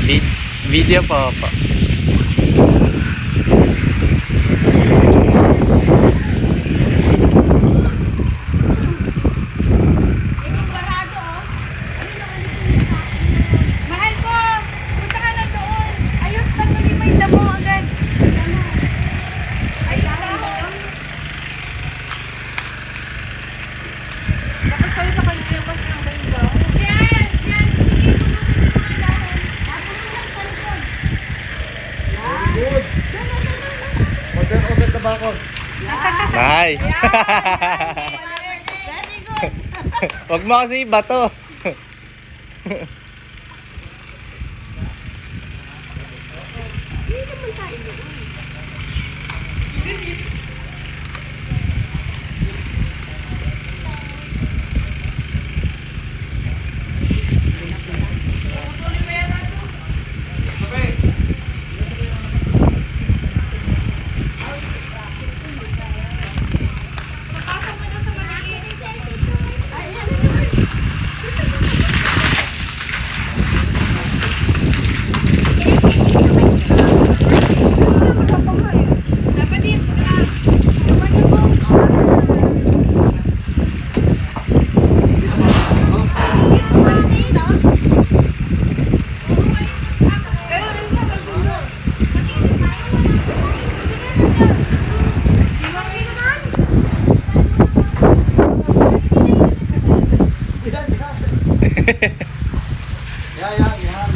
Video po po. Mahal ko, punta ka na doon. Ayos lang mo may damo agad. Ay, dahon. Bakit kayo sa kanila mas ng ganda? Yan, yan. Sige, punutin mo mga dahon. Tapos mo lang talikod. Good. Order na ba ako? Nice. Very good. Wag mo kasi bato. Yan.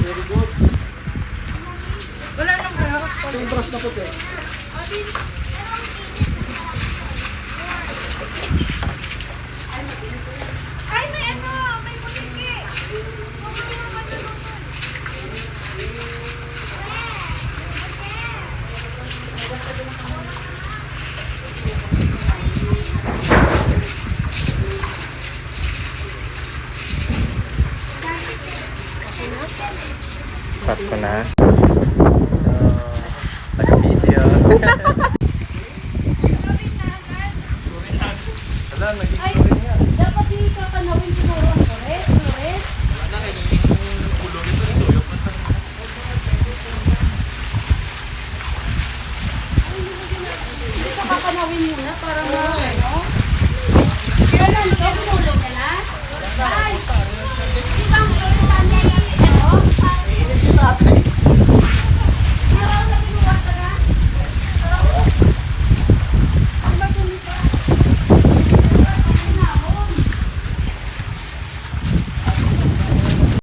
Very good. Wala nang kahap. Ito yung brush na puti. Ay, may ano, may butiki. Start ko na. Pag-video.